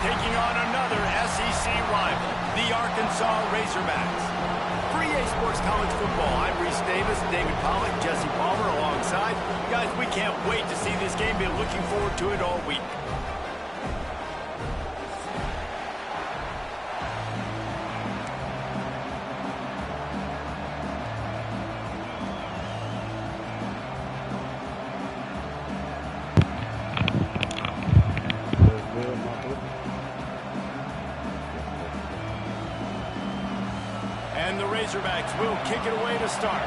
taking on another SEC rival, the Arkansas Razorbacks. For EA Sports College Football, I'm Reese Davis, David Pollack, Jesse Palmer alongside. Guys, we can't wait to see this game. Been looking forward to it all week. And the Razorbacks will kick it away to start.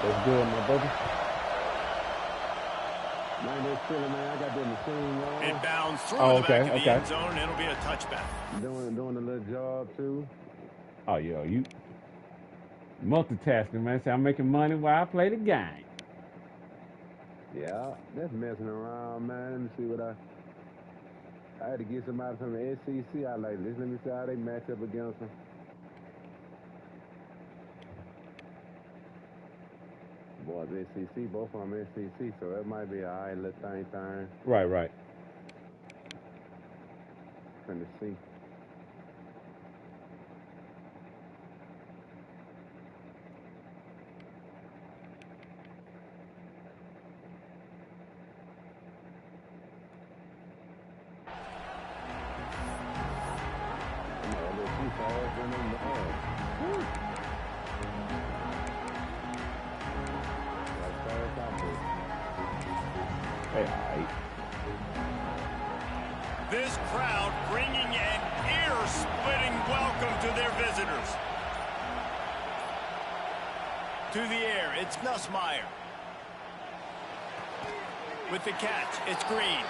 That's good, my brother. It bounds through the back of the end zone, and it'll be a touchback. Doing a little job, too. Oh, yeah, you multitasking, man. Say I'm making money while I play the game. Yeah, that's messing around, man. Let me see what I had to get somebody from the SEC. I like this. Let me see how they match up against them. Boys, SEC, both of them SEC, so that might be an all right little thing. Right. Tennessee. This crowd bringing an ear-splitting welcome to their visitors. To the air, it's Nussmeier. With the catch, it's Green.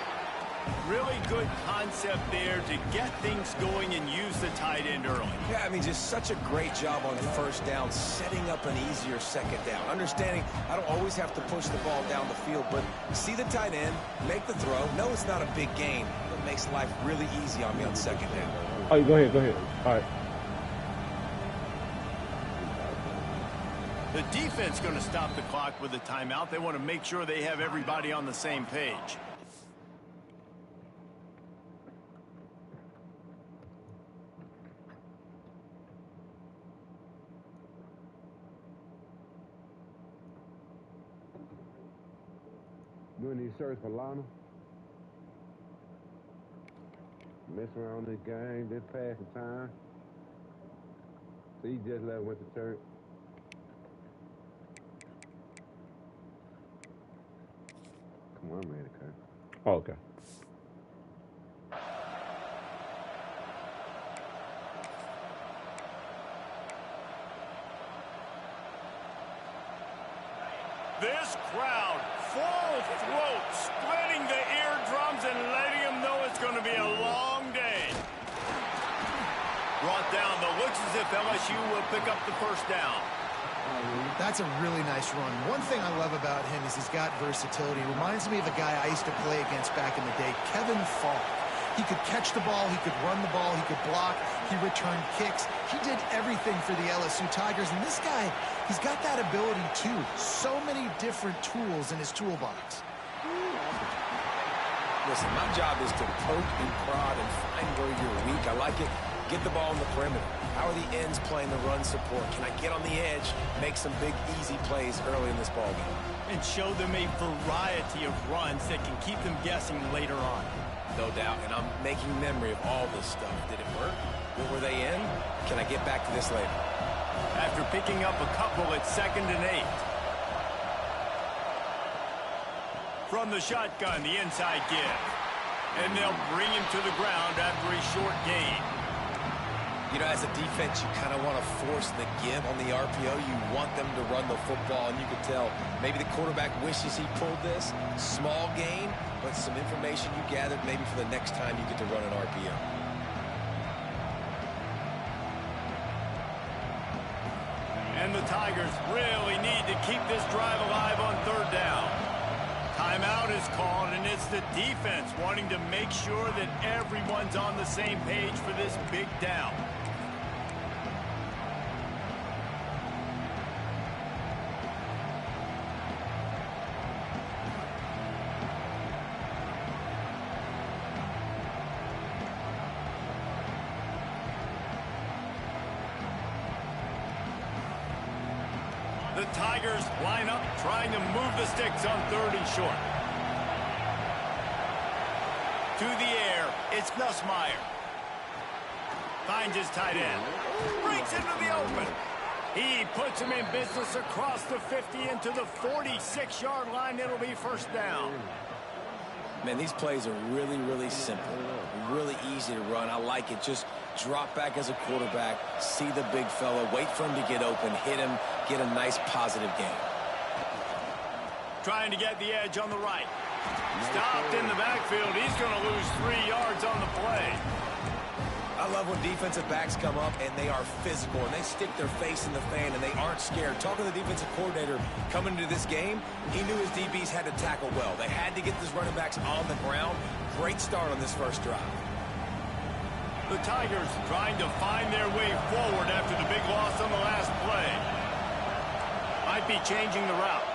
Really good concept there to get things going and use the tight end early. Yeah, I mean, just such a great job on first down, setting up an easier second down. Understanding I don't always have to push the ball down the field, but see the tight end, make the throw. No, it's not a big gain, but makes life really easy on me on second down. Oh, go ahead. All right. The defense going to stop the clock with a timeout. They want to make sure they have everybody on the same page. Doing these shirts for Lana. Mess around this game, just pass the time. So he just left, went to church. Come on, man, okay. Oh, okay. This crowd, full throat, splitting the eardrums and letting them know it's going to be a long day. Brought down, though. Looks as if LSU will pick up the first down. That's a really nice run. One thing I love about him is he's got versatility. It reminds me of a guy I used to play against back in the day, Kevin Falk. He could catch the ball, he could run the ball, he could block, he returned kicks. He did everything for the LSU Tigers, and this guy, he's got that ability too. So many different tools in his toolbox. Listen, my job is to poke and prod and find where you're weak. I like it. Get the ball in the perimeter. How are the ends playing the run support? Can I get on the edge, make some big, easy plays early in this ballgame? And show them a variety of runs that can keep them guessing later on. No doubt, and I'm making memory of all this stuff. Did it work? What were they in? Can I get back to this later? After picking up a couple at 2nd and 8. From the shotgun, the inside give. And they'll bring him to the ground after a short gain. You know, as a defense, you kind of want to force the give on the RPO. You want them to run the football, and you can tell maybe the quarterback wishes he pulled this. Small gain, but some information you gathered maybe for the next time you get to run an RPO. And the Tigers really need to keep this drive alive on 3rd down. Timeout is called, and it's the defense wanting to make sure that everyone's on the same page for this big down. The Tigers line up trying to move the sticks on 3rd and short. To the air, it's Nussmeier. Finds his tight end. Breaks into the open. He puts him in business across the 50 into the 46-yard line. It'll be first down. Man, these plays are really, really simple. Really easy to run. I like it. Just drop back as a quarterback, see the big fella, wait for him to get open, hit him, get a nice positive gain. Trying to get the edge on the right. Stopped in the backfield. He's going to lose 3 yards on the play. I love when defensive backs come up and they are physical and they stick their face in the fan and they aren't scared. Talking to the defensive coordinator coming into this game, he knew his DBs had to tackle well. They had to get these running backs on the ground. Great start on this first drive. The Tigers trying to find their way forward after the big loss on the last play. Might be changing the route.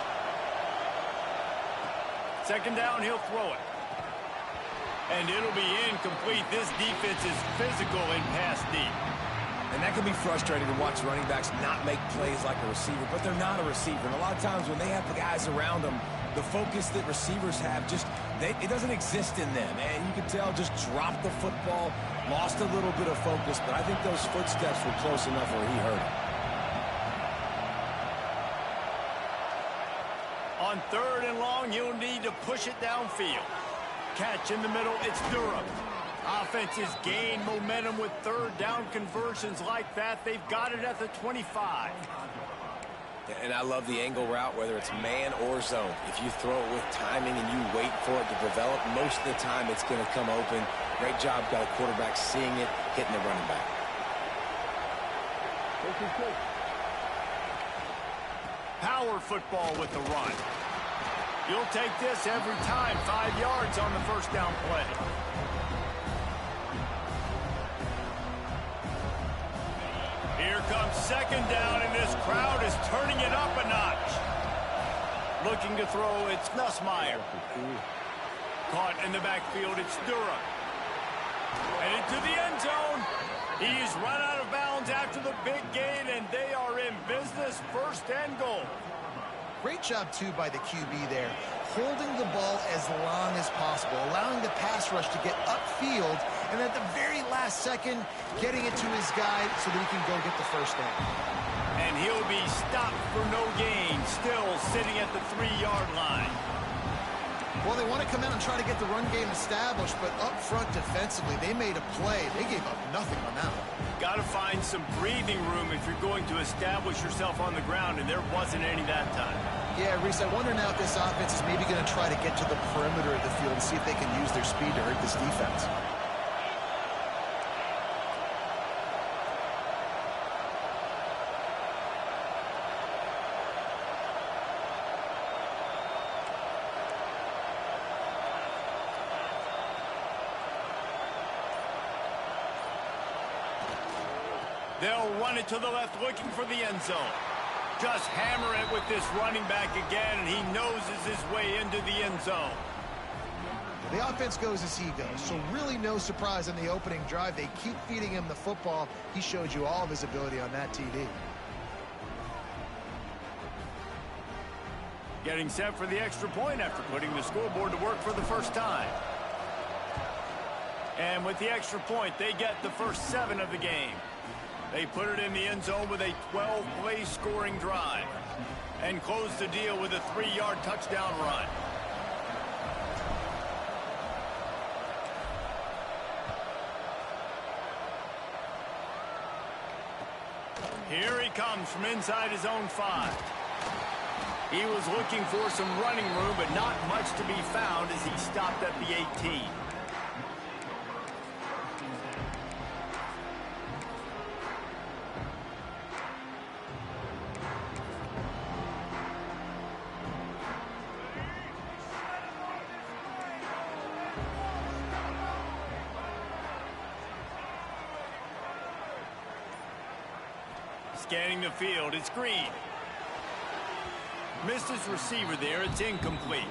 2nd down, he'll throw it. And it'll be incomplete. This defense is physical and pass deep. And that can be frustrating to watch running backs not make plays like a receiver, but they're not a receiver. And a lot of times when they have the guys around them, the focus that receivers have it doesn't exist in them. And you can tell just dropped the football, lost a little bit of focus, but I think those footsteps were close enough where he heard it. On 3rd and long, you'll need to push it downfield. Catch in the middle, it's Durham. Offenses gain momentum with 3rd down conversions like that. They've got it at the 25. And I love the angle route, whether it's man or zone. If you throw it with timing and you wait for it to develop, most of the time it's going to come open. Great job by the quarterback seeing it, hitting the running back. Power football with the run. You'll take this every time. 5 yards on the first down play. Here comes 2nd down, and this crowd is turning it up a notch. Looking to throw, it's Nussmeier. Caught in the backfield, it's Durham. And into the end zone. He's run out of bounds after the big gain, and they are in business. 1st and goal. Great job, too, by the QB there, holding the ball as long as possible, allowing the pass rush to get upfield, and at the very last second, getting it to his guy so that he can go get the first down. And he'll be stopped for no gain, still sitting at the 3-yard line. Well, they want to come out and try to get the run game established, but up front defensively, they made a play. They gave up nothing on that one. Got to find some breathing room if you're going to establish yourself on the ground, and there wasn't any that time. Yeah, Reese, I wonder now if this offense is maybe going to try to get to the perimeter of the field and see if they can use their speed to hurt this defense. They'll run it to the left, looking for the end zone. Just hammer it with this running back again, and he noses his way into the end zone. The offense goes as he goes, so really no surprise in the opening drive. They keep feeding him the football. He showed you all of his ability on that TD. Getting set for the extra point after putting the scoreboard to work for the first time. And with the extra point, they get the first 7 of the game. They put it in the end zone with a 12-play scoring drive and close the deal with a 3-yard touchdown run. Here he comes from inside his own 5. He was looking for some running room, but not much to be found as he stopped at the 18. Scanning the field, it's Green. Missed his receiver there, it's incomplete.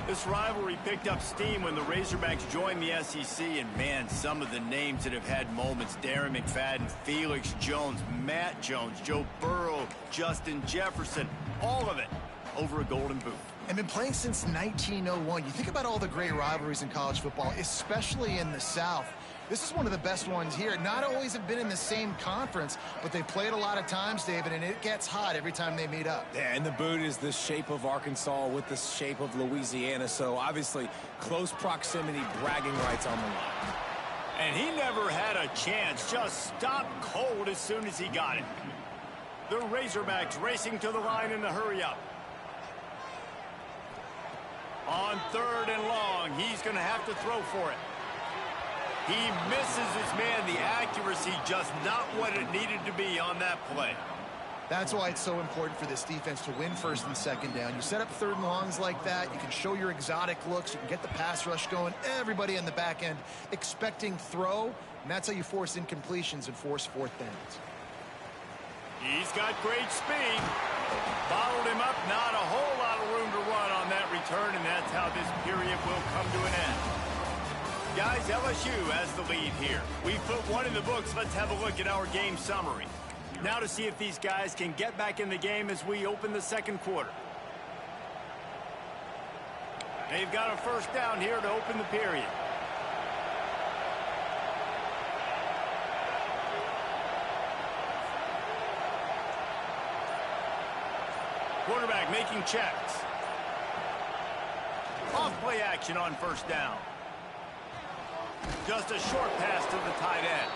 This rivalry picked up steam when the Razorbacks joined the SEC, and man, some of the names that have had moments: Darren McFadden, Felix Jones, Matt Jones, Joe Burrow, Justin Jefferson, all of it over a golden boot. And been playing since 1901. You think about all the great rivalries in college football, especially in the South. This is one of the best ones here. Not always have been in the same conference, but they've played a lot of times, David, and it gets hot every time they meet up. Yeah, and the boot is the shape of Arkansas with the shape of Louisiana, so obviously close proximity, bragging rights on the line. And he never had a chance, just stopped cold as soon as he got it. The Razorbacks racing to the line in the hurry-up. On 3rd and long, he's going to have to throw for it. He misses his man. The accuracy just not what it needed to be on that play. That's why it's so important for this defense to win 1st and 2nd down. You set up 3rd and longs like that. You can show your exotic looks. You can get the pass rush going. Everybody in the back end expecting throw, and that's how you force incompletions and force 4th downs. He's got great speed. Bottled him up. Not a whole lot of room to run on that return, and that's how this period will come to an end. Guys, LSU has the lead here. We put one in the books. Let's have a look at our game summary. Now to see if these guys can get back in the game as we open the 2nd quarter. They've got a 1st down here to open the period. Quarterback making checks. Off play action on 1st down. Just a short pass to the tight end.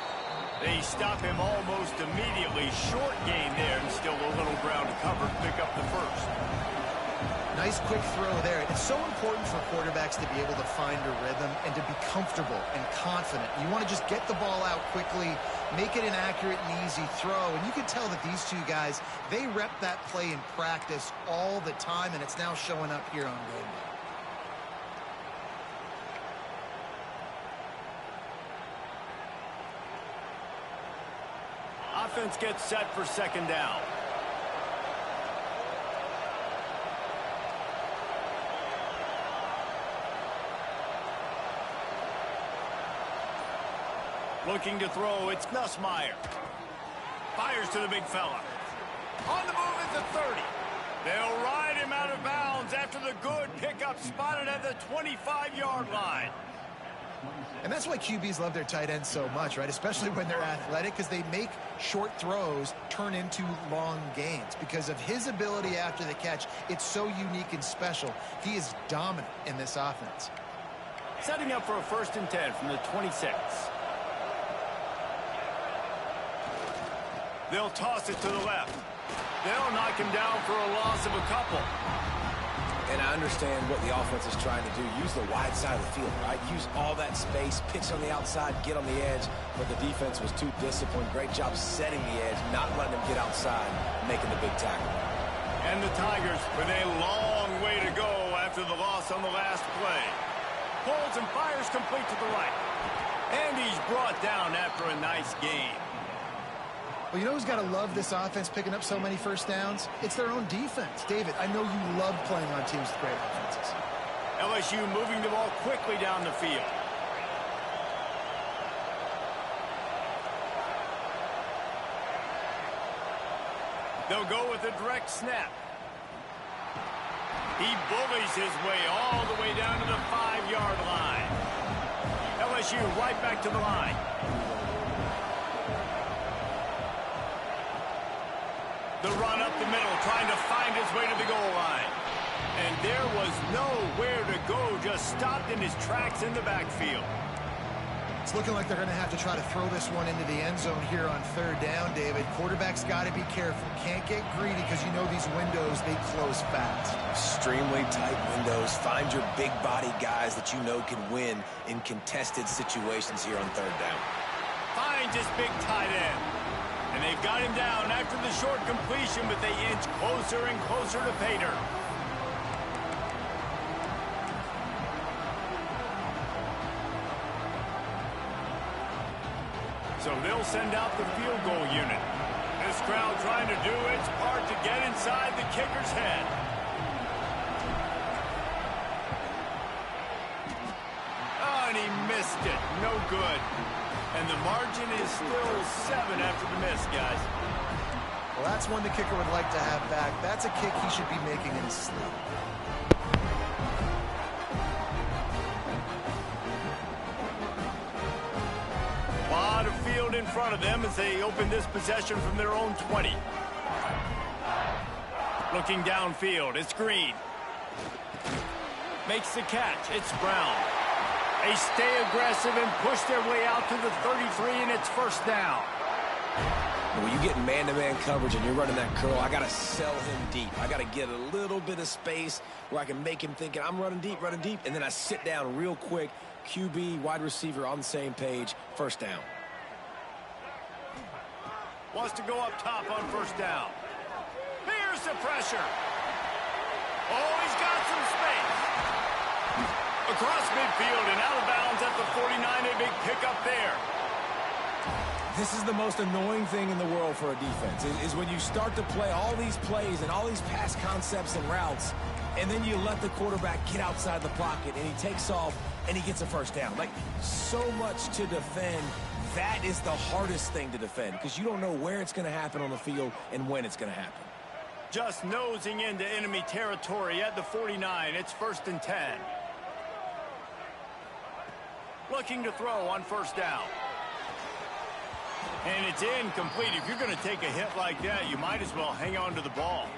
They stop him almost immediately. Short gain there, and still a little ground to cover to pick up the 1st. Nice quick throw there. It's so important for quarterbacks to be able to find a rhythm and to be comfortable and confident. You want to just get the ball out quickly, make it an accurate and easy throw. And you can tell that these two guys, they rep that play in practice all the time, and it's now showing up here on game day. Offense gets set for 2nd down. Looking to throw, it's Nussmeier. Fires to the big fella. On the move at the 30. They'll ride him out of bounds after the good pickup spotted at the 25-yard line. And that's why QBs love their tight ends so much, right? Especially when they're athletic, because they make short throws turn into long gains. Because of his ability after the catch, it's so unique and special. He is dominant in this offense. Setting up for a 1st and 10 from the 26. They'll toss it to the left. They'll knock him down for a loss of a couple. And I understand what the offense is trying to do. Use the wide side of the field, right? Use all that space, pitch on the outside, get on the edge. But the defense was too disciplined. Great job setting the edge, not letting him get outside, making the big tackle. And the Tigers with a long way to go after the loss on the last play. Pulls and fires complete to the right. And he's brought down after a nice gain. Well, you know who's got to love this offense picking up so many 1st downs? It's their own defense. David, I know you love playing on teams with great offenses. LSU moving the ball quickly down the field. They'll go with a direct snap. He bullies his way all the way down to the 5-yard line. LSU right back to the line. The run up the middle, trying to find his way to the goal line. And there was nowhere to go, just stopped in his tracks in the backfield. It's looking like they're going to have to try to throw this one into the end zone here on 3rd down, David. Quarterback's got to be careful. Can't get greedy because you know these windows, they close fast. Extremely tight windows. Find your big body guys that you know can win in contested situations here on 3rd down. Finds his big tight end. And they've got him down after the short completion, but they inch closer and closer to pay dirt. So they'll send out the field goal unit. This crowd trying to do its part to get inside the kicker's head. missed it. No good. And the margin is still 7 after the miss, guys. Well, that's one the kicker would like to have back. That's a kick he should be making in his sleep. A lot of field in front of them as they open this possession from their own 20. Looking downfield, it's Green. Makes the catch, it's Brown. They stay aggressive and push their way out to the 33, and it's first down. When you get man-to-man coverage and you're running that curl, I got to sell him deep. I got to get a little bit of space where I can make him thinking I'm running deep, and then I sit down real quick. QB, wide receiver on the same page, first down. Wants to go up top on first down. Here's the pressure. Oh, he's got some space. Across midfield and out of bounds at the 49, a big pickup there. This is the most annoying thing in the world for a defense, is when you start to play all these plays and all these pass concepts and routes, and then you let the quarterback get outside the pocket, and he takes off, and he gets a first down. Like, so much to defend. That is the hardest thing to defend, because you don't know where it's going to happen on the field and when it's going to happen. Just nosing into enemy territory at the 49. It's first and 10. Looking to throw on first down. And it's incomplete. If you're going to take a hit like that, you might as well hang on to the ball.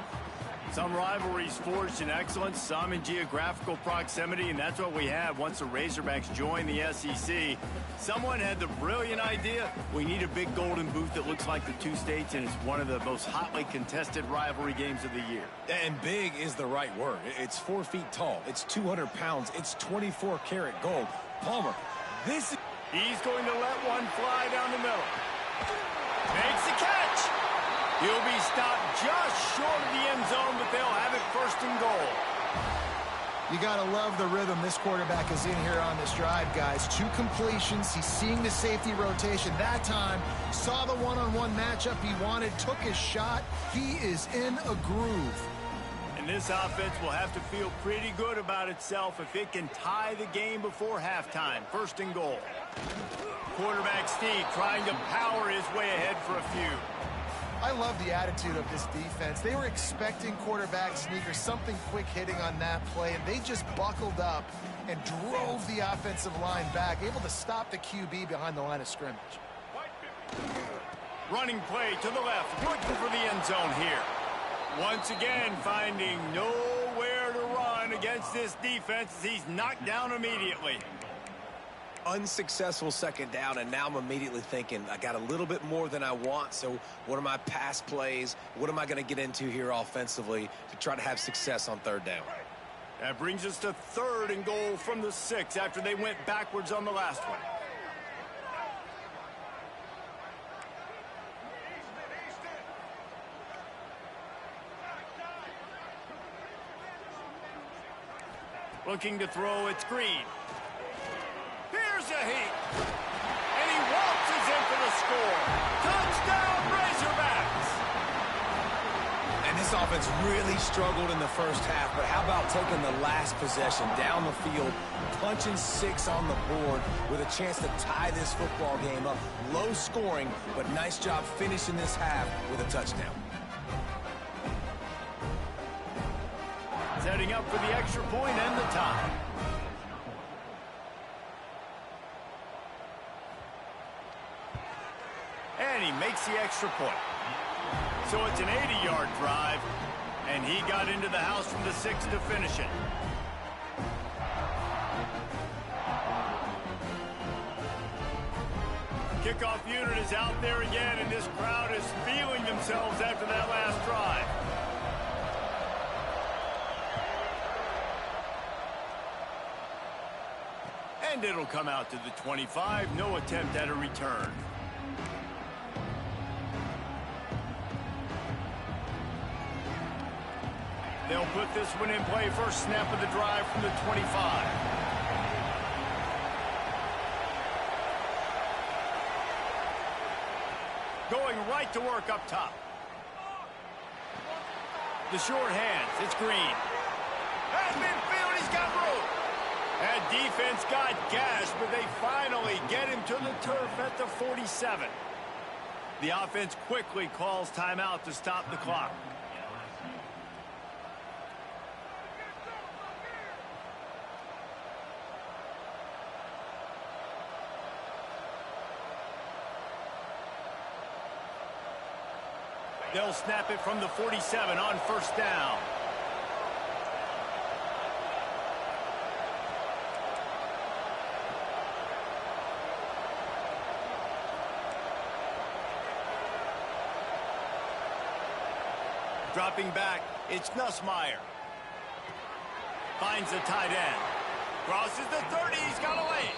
Some rivalries forged in excellence, some in geographical proximity, and that's what we have once the Razorbacks joined the SEC. Someone had the brilliant idea, we need a big golden boot that looks like the two states, and it's one of the most hotly contested rivalry games of the year. And big is the right word. It's 4 feet tall. It's 200 pounds. It's 24-karat gold. Palmer, this is... He's going to let one fly down the middle. Makes the catch. He'll be stopped just short of the end zone, but they'll have it first and goal. You got to love the rhythm this quarterback is in here on this drive, guys. 2 completions. He's seeing the safety rotation. That time, saw the one-on-one matchup he wanted, took his shot. He is in a groove. And this offense will have to feel pretty good about itself if it can tie the game before halftime. First and goal. Quarterback Steve trying to power his way ahead for a few. I love the attitude of this defense. They were expecting quarterback sneak or something quick hitting on that play, and they just buckled up and drove the offensive line back, able to stop the QB behind the line of scrimmage. Running play to the left, looking for the end zone here. Once again, finding nowhere to run against this defense as he's knocked down immediately. Unsuccessful second down, and now I'm immediately thinking I got a little bit more than I want, so what are my pass plays? What am I going to get into here offensively to try to have success on third down? That brings us to third and goal from the 6 after they went backwards on the last one. Looking to throw, it's Green. Here's a heat. And he waltzes in for the score. Touchdown, Razorbacks! And this offense really struggled in the first half, but how about taking the last possession down the field, punching 6 on the board with a chance to tie this football game up. Low scoring, but nice job finishing this half with a touchdown. Setting up for the extra point and the tie. And he makes the extra point. So it's an 80-yard drive, and he got into the house from the 6 to finish it. Kickoff unit is out there again, and this crowd is feeling themselves after that last drive. And it'll come out to the 25. No attempt at a return. They'll put this one in play. First snap of the drive from the 25. Going right to work up top. The short hands. It's Green. At midfield, he's got room. That defense got gashed, but they find turf at the 47. The offense quickly calls timeout to stop the clock. They'll snap it from the 47 on first down. Dropping back, it's Nussmeier. Finds the tight end. Crosses the 30, he's got a lane.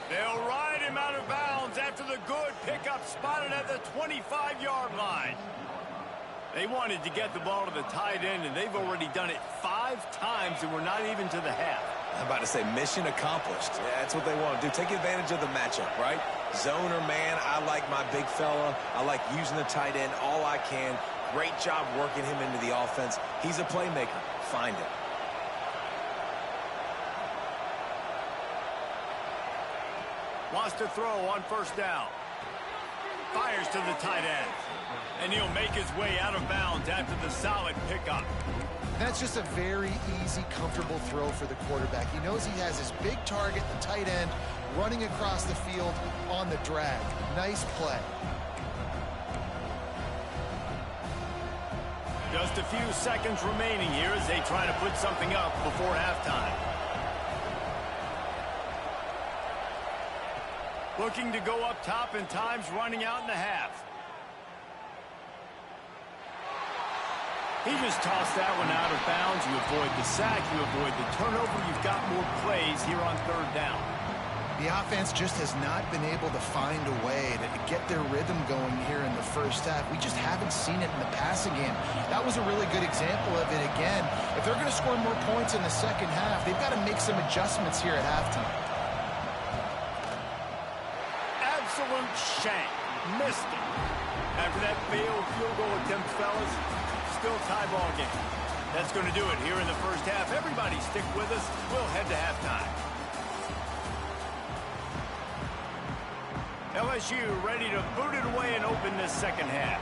They'll ride him out of bounds after the good pickup spotted at the 25-yard line. They wanted to get the ball to the tight end, and they've already done it 5 times, and we're not even to the half. I'm about to say mission accomplished. Yeah, that's what they want to do. Take advantage of the matchup, right? Zone or man, I like my big fella. I like using the tight end all I can. Great job working him into the offense. He's a playmaker. Find him. Wants to throw on first down. Fires to the tight end. And he'll make his way out of bounds after the solid pickup. That's just a very easy, comfortable throw for the quarterback. He knows he has his big target, the tight end, running across the field on the drag. Nice play. Just a few seconds remaining here as they try to put something up before halftime. Looking to go up top, and time's running out in the half. He just tossed that one out of bounds. You avoid the sack, you avoid the turnover. You've got more plays here on third down. The offense just has not been able to find a way to get their rhythm going here in the first half. We just haven't seen it in the passing game. That was a really good example of it again. If they're going to score more points in the second half, they've got to make some adjustments here at halftime. Absolute shank. Missed it. After that failed field goal attempt, fellas, still tie ball game. That's going to do it here in the first half. Everybody stick with us. We'll head to halftime. LSU ready to boot it away and open this second half.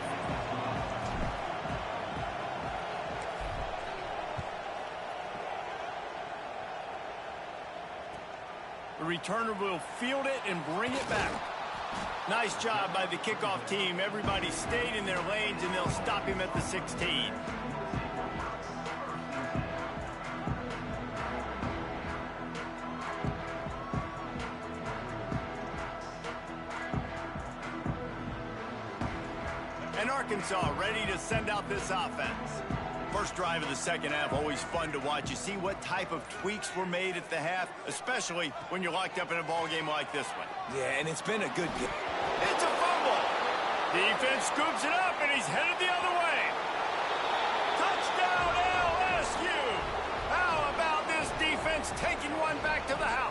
The returner will field it and bring it back. Nice job by the kickoff team. Everybody stayed in their lanes, and they'll stop him at the 16. And Arkansas ready to send out this offense. First drive of the second half, always fun to watch. You see what type of tweaks were made at the half, especially when you're locked up in a ball game like this one. Yeah, and it's been a good game. It's a fumble. Defense scoops it up, and he's headed the other way. Touchdown, LSU. How about this defense taking one back to the house?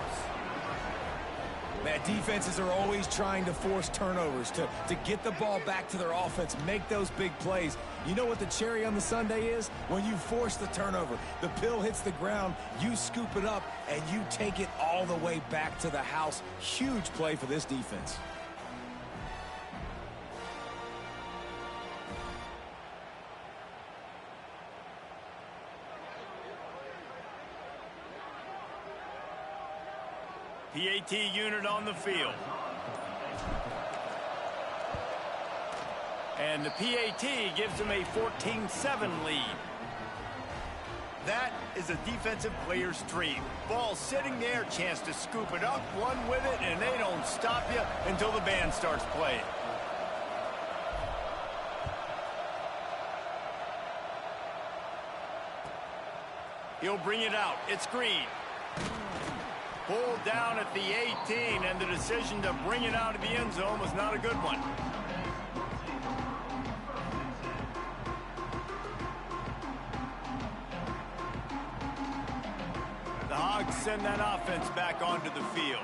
Man, defenses are always trying to force turnovers to get the ball back to their offense, make those big plays. You know what the cherry on the sundae is? When you force the turnover, the pill hits the ground, you scoop it up, and you take it all the way back to the house. Huge play for this defense. PAT unit on the field. And the PAT gives them a 14-7 lead. That is a defensive player's dream. Ball sitting there, chance to scoop it up, run with it, and they don't stop you until the band starts playing. He'll bring it out. It's Green. Pulled down at the 18, and the decision to bring it out of the end zone was not a good one. The Hogs send that offense back onto the field.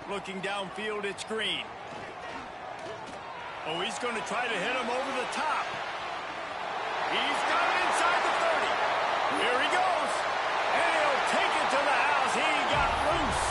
Looking downfield, it's Green. Oh, he's going to try to hit him over the top. He's got it inside the 30. Here he goes. And he'll take it to the house. He got loose.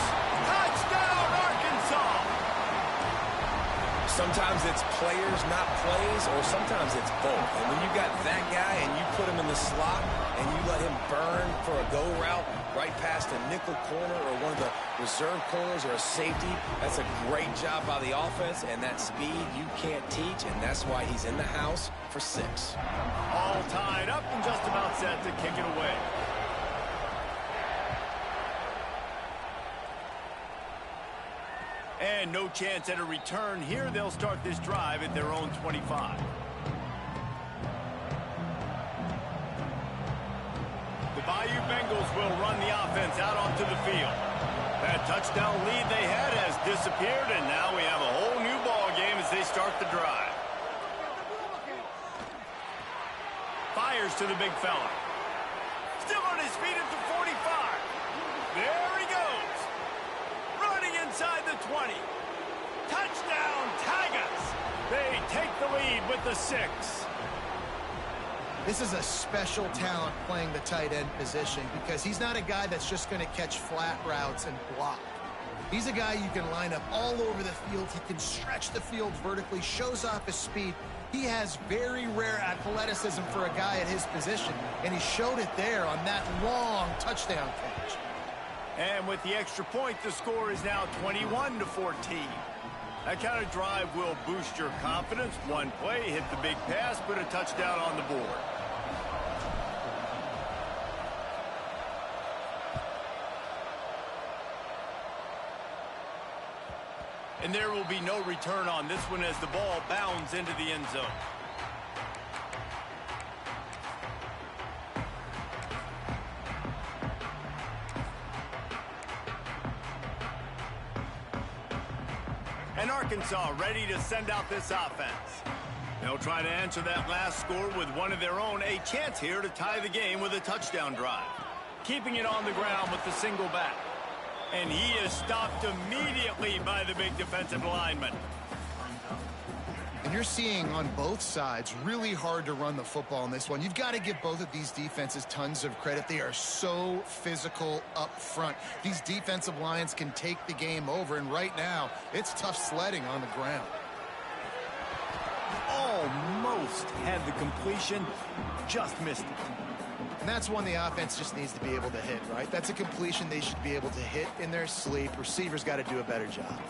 Sometimes it's players, not plays, or sometimes it's both. And when you got that guy and you put him in the slot and you let him burn for a go route right past a nickel corner or one of the reserve corners or a safety, that's a great job by the offense, and that speed you can't teach, and that's why he's in the house for 6. All tied up and just about set to kick it away. And no chance at a return here. They'll start this drive at their own 25. The Bayou Bengals will run the offense out onto the field. That touchdown lead they had has disappeared, and now we have a whole new ball game as they start the drive. Fires to the big fella. Still on his feet at the 45. There he goes. Running inside the 20. Touchdown, Tigers. They take the lead with the 6. This is a special talent playing the tight end position because he's not a guy that's just going to catch flat routes and block. He's a guy you can line up all over the field. He can stretch the field vertically, shows off his speed. He has very rare athleticism for a guy at his position, and he showed it there on that long touchdown catch. And with the extra point, the score is now 21-14. That kind of drive will boost your confidence. One play, hit the big pass, put a touchdown on the board. And there will be no return on this one as the ball bounds into the end zone. And Arkansas ready to send out this offense. They'll try to answer that last score with one of their own. A chance here to tie the game with a touchdown drive. Keeping it on the ground with the single back. And he is stopped immediately by the big defensive lineman. And you're seeing on both sides really hard to run the football in this one. You've got to give both of these defenses tons of credit. They are so physical up front. These defensive lines can take the game over, and right now it's tough sledding on the ground. Almost had the completion, just missed it. And that's one the offense just needs to be able to hit, right? That's a completion they should be able to hit in their sleep. Receivers got to do a better job.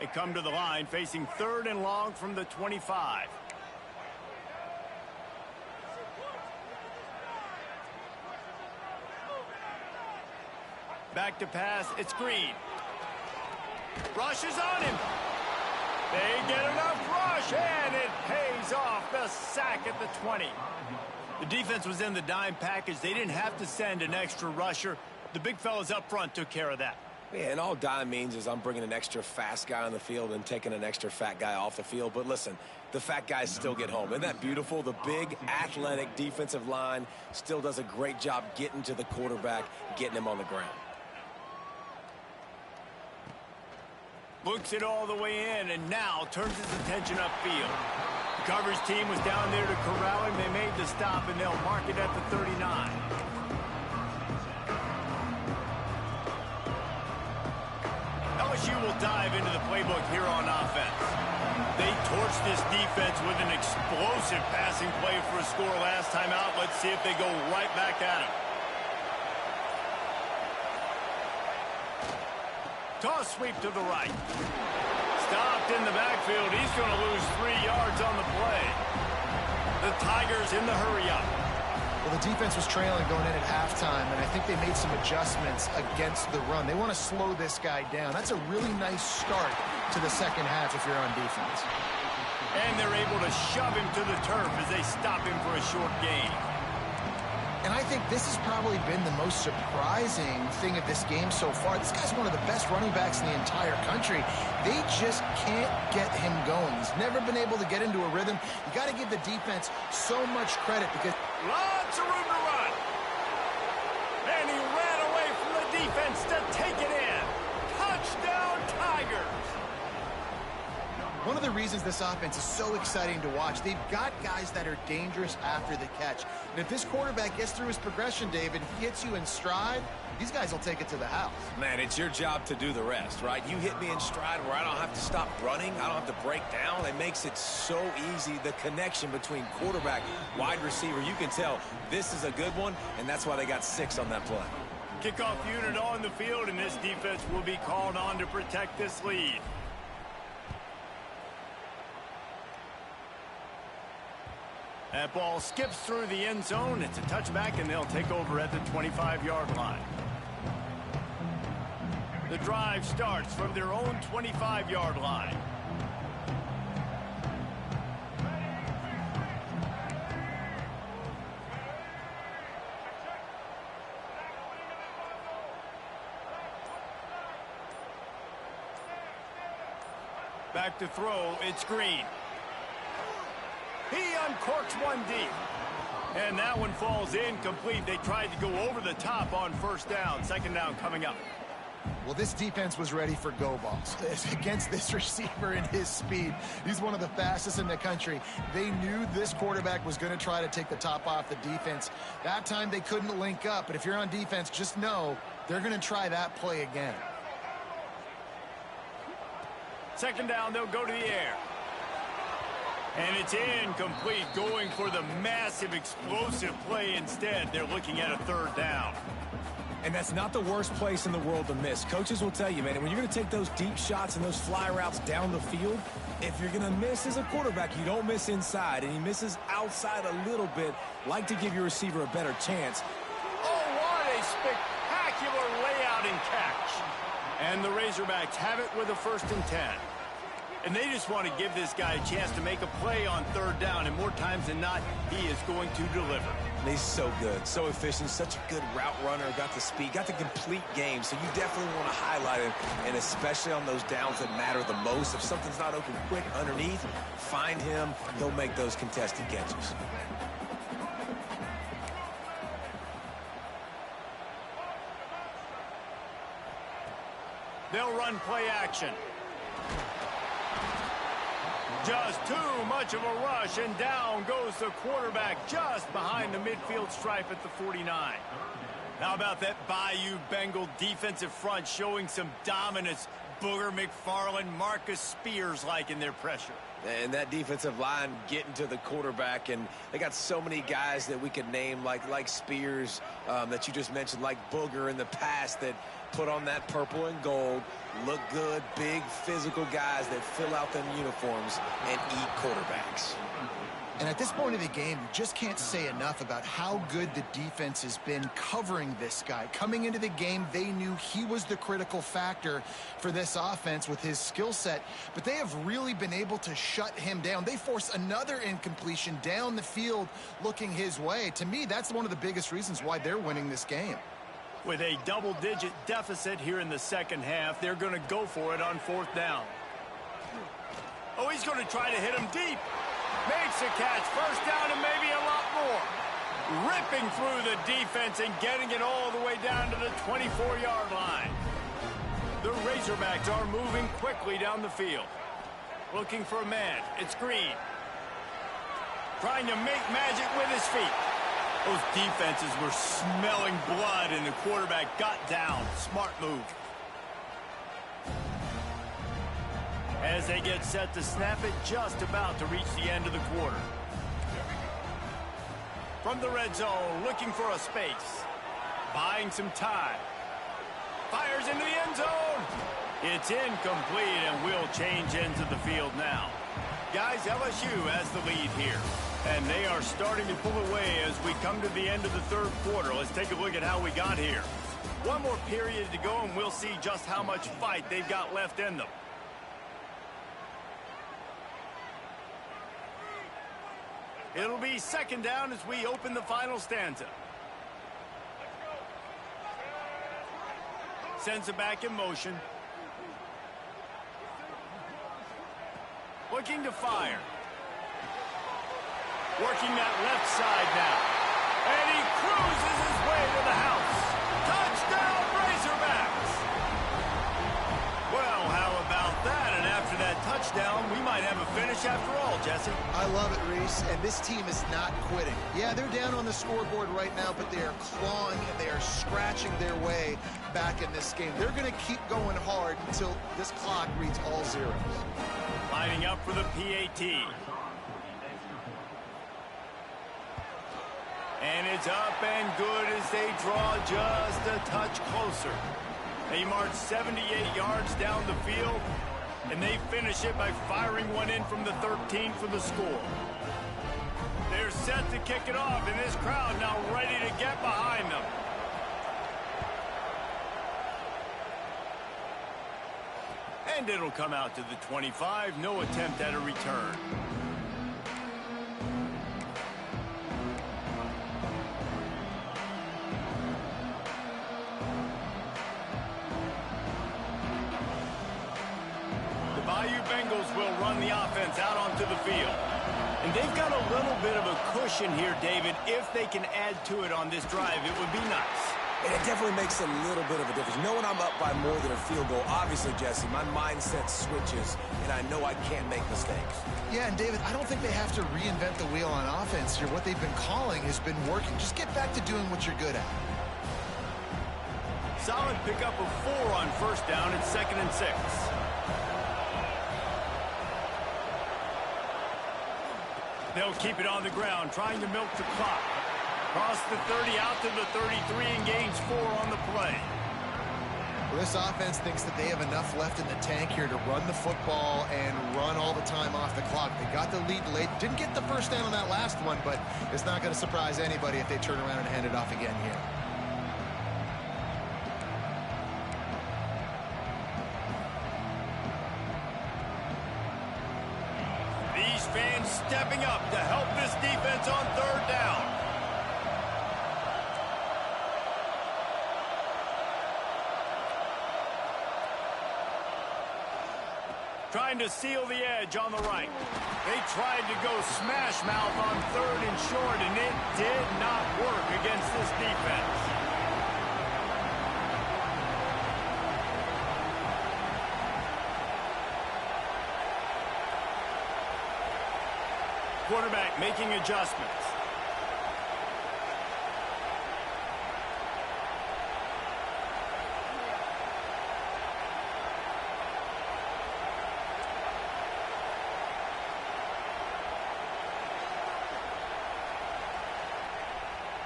They come to the line facing 3rd and long from the 25. Back to pass, it's Green. Rush is on him. They get enough rush, and it pays off. The sack at the 20. The defense was in the dime package. They didn't have to send an extra rusher. The big fellas up front took care of that. Yeah, and all dime means is I'm bringing an extra fast guy on the field and taking an extra fat guy off the field. But listen, the fat guys still get home. Isn't that beautiful? The big, athletic defensive line still does a great job getting to the quarterback, getting him on the ground. Looks it all the way in, and now turns his attention upfield. The coverage team was down there to corral him. They made the stop, and they'll mark it at the 39. LSU will dive into the playbook here on offense. They torched this defense with an explosive passing play for a score last time out. Let's see if they go right back at him. Toss sweep to the right. Stopped in the backfield. He's going to lose 3 yards on the play. The Tigers in the hurry-up. Well, the defense was trailing going in at halftime, and I think they made some adjustments against the run. They want to slow this guy down. That's a really nice start to the second half if you're on defense. And they're able to shove him to the turf as they stop him for a short gain. And I think this has probably been the most surprising thing of this game so far. This guy's one of the best running backs in the entire country. They just can't get him going. He's never been able to get into a rhythm. You got to give the defense so much credit because lots of room to run. And he ran away from the defense to take it in. Touchdown, Tigers. One of the reasons this offense is so exciting to watch, they've got guys that are dangerous after the catch. And if this quarterback gets through his progression, David, he hits you in stride, these guys will take it to the house. Man, it's your job to do the rest, right? You hit me in stride where I don't have to stop running. I don't have to break down. It makes it so easy. The connection between quarterback, wide receiver, you can tell this is a good one, and that's why they got 6 on that play. Kickoff unit on the field, and this defense will be called on to protect this lead. That ball skips through the end zone. It's a touchback, and they'll take over at the 25-yard line. The drive starts from their own 25-yard line. Back to throw, it's Green. He uncorks one deep. And that one falls incomplete. They tried to go over the top on first down. Second down coming up. Well, this defense was ready for go balls against this receiver and his speed. He's one of the fastest in the country. They knew this quarterback was going to try to take the top off the defense. That time they couldn't link up. But if you're on defense, just know they're going to try that play again. Second down, they'll go to the air. And it's incomplete, going for the massive explosive play instead. They're looking at a third down. And that's not the worst place in the world to miss. Coaches will tell you, man, when you're going to take those deep shots and those fly routes down the field, if you're going to miss as a quarterback, you don't miss inside, and he misses outside a little bit. Like to give your receiver a better chance. Oh, what a spectacular layout and catch. And the Razorbacks have it with a 1st and 10. And they just want to give this guy a chance to make a play on third down, and more times than not, he is going to deliver. He's so good, so efficient, such a good route runner, got the speed, got the complete game, so you definitely want to highlight him, and especially on those downs that matter the most. If something's not open quick underneath, find him, he'll make those contested catches. They'll run play action. Just too much of a rush, and down goes the quarterback just behind the midfield stripe at the 49. How about that Bayou Bengal defensive front showing some dominance? Booger McFarland, Marcus Spears like in their pressure. And that defensive line getting to the quarterback, and they got so many guys that we could name like Spears that you just mentioned, like Booger in the past, that put on that purple and gold, look good, big physical guys that fill out them uniforms and eat quarterbacks. And at this point of the game, you just can't say enough about how good the defense has been covering this guy. Coming into the game, they knew he was the critical factor for this offense with his skill set, but they have really been able to shut him down. They force another incompletion down the field looking his way. To me, that's one of the biggest reasons why they're winning this game. With a double-digit deficit here in the second half, they're going to go for it on 4th down. Oh, he's going to try to hit him deep. Makes a catch, first down, and maybe a lot more. Ripping through the defense and getting it all the way down to the 24-yard line. The Razorbacks are moving quickly down the field. Looking for a man. It's Green. Trying to make magic with his feet. Those defenses were smelling blood, and the quarterback got down. Smart move. As they get set to snap it, just about to reach the end of the quarter. From the red zone, looking for a space. Buying some time. Fires into the end zone. It's incomplete, and will change ends of the field now. Guys, LSU has the lead here. And they are starting to pull away as we come to the end of the third quarter. Let's take a look at how we got here. One more period to go, and we'll see just how much fight they've got left in them. It'll be second down as we open the final stanza. Sends it back in motion. Looking to fire. Working that left side now. And he cruises his way to the house. Touchdown, Razorbacks! Well, how about that? And after that touchdown, touchdown, we might have a finish after all, Jesse. I love it, Reese, and this team is not quitting. Yeah, they're down on the scoreboard right now, but they are clawing and they are scratching their way back in this game. They're going to keep going hard until this clock reads all zeros. Lining up for the PAT. And it's up and good as they draw just a touch closer. They march 78 yards down the field, and they finish it by firing one in from the 13 for the score. They're set to kick it off, and this crowd now ready to get behind them. And it'll come out to the 25. No attempt at a return. Bengals will run the offense out onto the field. And they've got a little bit of a cushion here, David. If they can add to it on this drive, it would be nice. And it definitely makes a little bit of a difference. Knowing I'm up by more than a field goal, obviously, Jesse, my mindset switches, and I know I can't make mistakes. Yeah, and David, I don't think they have to reinvent the wheel on offense here. What they've been calling has been working. Just get back to doing what you're good at. Solid pickup of 4 on first down. It's 2nd and 6. They'll keep it on the ground, trying to milk the clock. Cross the 30 out to the 33 and gains 4 on the play. Well, this offense thinks that they have enough left in the tank here to run the football and run all the time off the clock. They got the lead late. Didn't get the first down on that last one, but it's not going to surprise anybody if they turn around and hand it off again here. Fans stepping up to help this defense on 3rd down. Trying to seal the edge on the right. They tried to go smash mouth on 3rd and short, and it did not work against this defense. Quarterback making adjustments.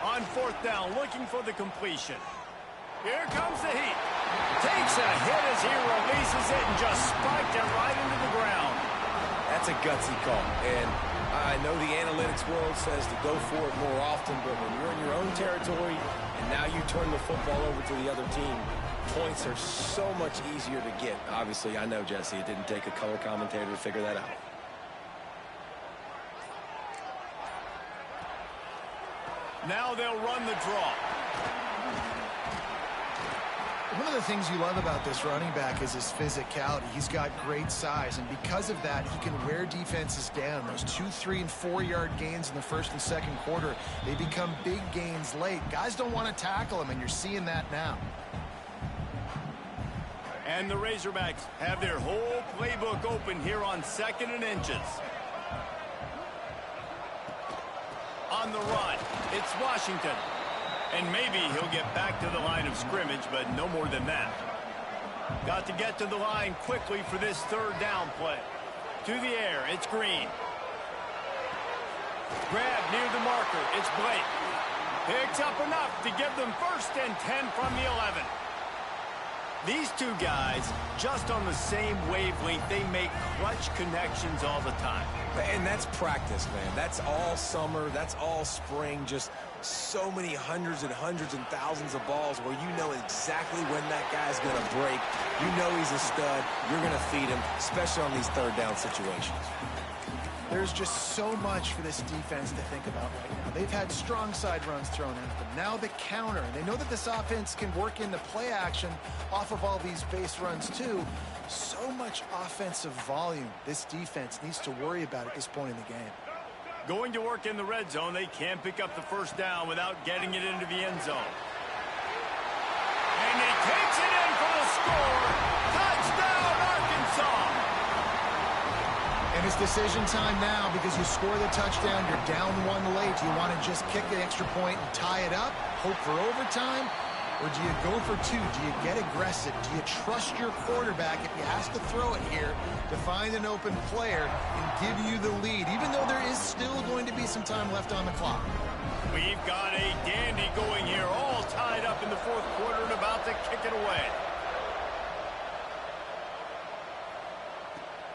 On 4th down, looking for the completion. Here comes the heat. Takes a hit as he releases it and just spiked it right into the ground. That's a gutsy call, and I know the analytics world says to go for it more often, but when you're in your own territory and now you turn the football over to the other team, points are so much easier to get. Obviously, I know, Jesse, it didn't take a color commentator to figure that out. Now they'll run the draw. One of the things you love about this running back is his physicality. He's got great size, and because of that, he can wear defenses down. Those 2, 3, and 4-yard gains in the 1st and 2nd quarter, they become big gains late. Guys don't want to tackle him, and you're seeing that now. And the Razorbacks have their whole playbook open here on 2nd and inches. On the run, it's Washington. And maybe he'll get back to the line of scrimmage, but no more than that. Got to get to the line quickly for this 3rd down play. To the air, it's Green. Grab near the marker, it's Blake. Picks up enough to give them 1st and 10 from the 11. These two guys, just on the same wavelength, they make clutch connections all the time. And that's practice, man. That's all summer. That's all spring. Just so many hundreds and thousands of balls where you know exactly when that guy's going to break. You know he's a stud. You're going to feed him, especially on these 3rd down situations. There's just so much for this defense to think about right now. They've had strong side runs thrown at them. Now the counter. They know that this offense can work into play action off of all these base runs too. So much offensive volume this defense needs to worry about at this point in the game. Going to work in the red zone. They can't pick up the 1st down without getting it into the end zone. And he takes it in for the score. Touchdown, Arkansas. And it's decision time now because you score the touchdown, you're down one late. Do you want to just kick the extra point and tie it up, hope for overtime? Or do you go for two? Do you get aggressive? Do you trust your quarterback if he has to throw it here to find an open player and give you the lead, even though there is still going to be some time left on the clock? We've got a dandy going here, all tied up in the fourth quarter and about to kick it away.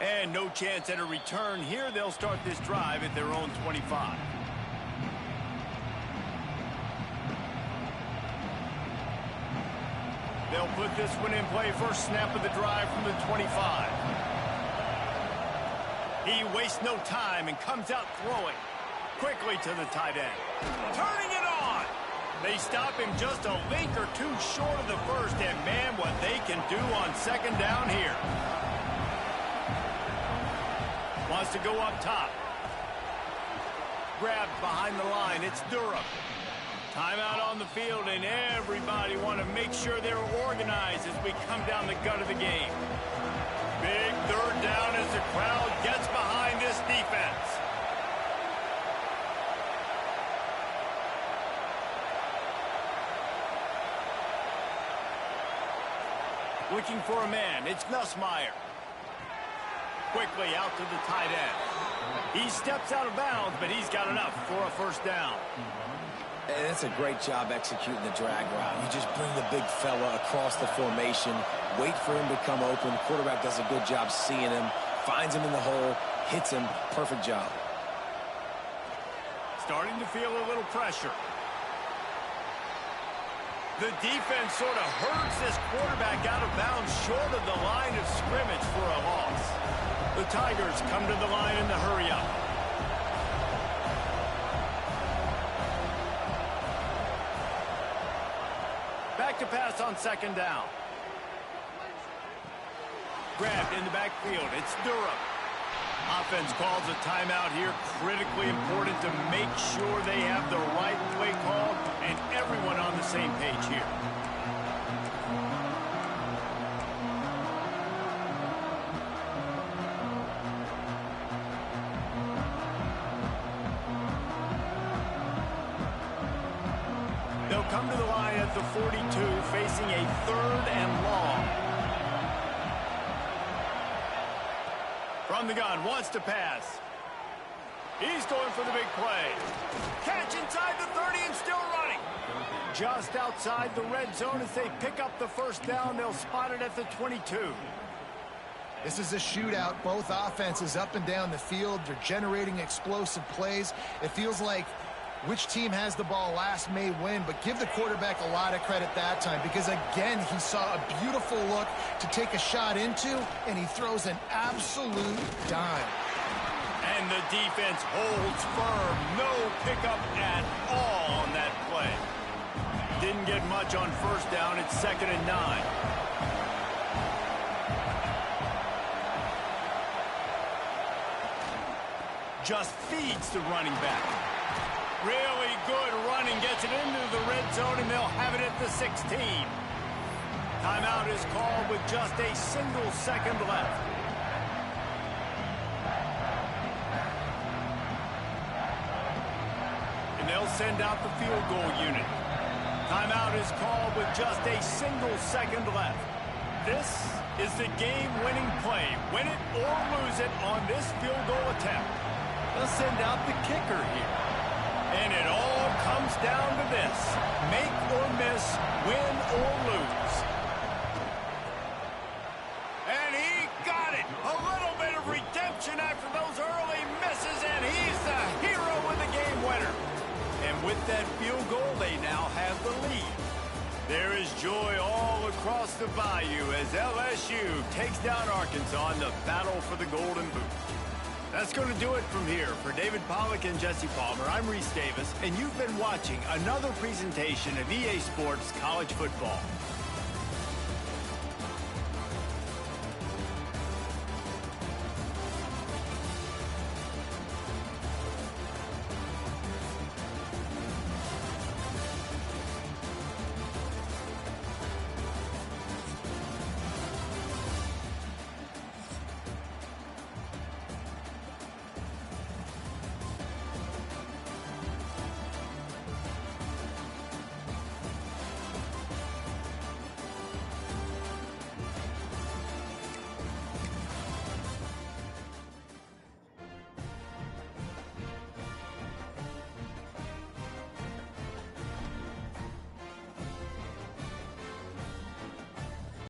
And no chance at a return here. They'll start this drive at their own 25. They'll put this one in play. First snap of the drive from the 25. He wastes no time and comes out throwing quickly to the tight end. Turning it on. They stop him just a link or two short of the first. And, man, what they can do on second down here. Wants to go up top. Grabbed behind the line. It's Durham. Timeout on the field, and everybody want to make sure they're organized as we come down the gut of the game. Big third down as the crowd gets behind this defense. Looking for a man. It's Nussmeier. Quickly out to the tight end. He steps out of bounds, but he's got enough for a first down. And it's a great job executing the drag route. You just bring the big fella across the formation, wait for him to come open. Quarterback does a good job seeing him, finds him in the hole, hits him. Perfect job. Starting to feel a little pressure. The defense sort of hurts this quarterback out of bounds short of the line of scrimmage for a loss. The Tigers come to the line in the hurry-up. Back to pass on second down. Grabbed in the backfield. It's Durham. Offense calls a timeout here. Critically important to make sure they have the right play called and everyone on the same page here. They'll come to the line at the 42, facing a third and long. From the gun, wants to pass. He's going for the big play. Catch inside the 30 and still running. Just outside the red zone as they pick up the first down. They'll spot it at the 22. This is a shootout. Both offenses up and down the field. They're generating explosive plays. It feels like which team has the ball last may win, but give the quarterback a lot of credit that time because, again, he saw a beautiful look to take a shot into, and he throws an absolute dime. And the defense holds firm. No pickup at all on that play. Didn't get much on first down. It's 2nd and 9. Just feeds the running back. Really good running. Gets it into the red zone, and they'll have it at the 16. Timeout is called with just a single second left. And they'll send out the field goal unit. Timeout is called with just a single second left. This is the game-winning play. Win it or lose it on this field goal attempt. They'll send out the kicker here. And it all comes down to this. Make or miss, win or lose. And he got it. A little bit of redemption after those early misses, and he's the hero with the game winner. And with that field goal, they now have the lead. There is joy all across the bayou as LSU takes down Arkansas in the battle for the Golden Boot. That's going to do it from here. For David Pollack and Jesse Palmer, I'm Reese Davis, and you've been watching another presentation of EA Sports College Football.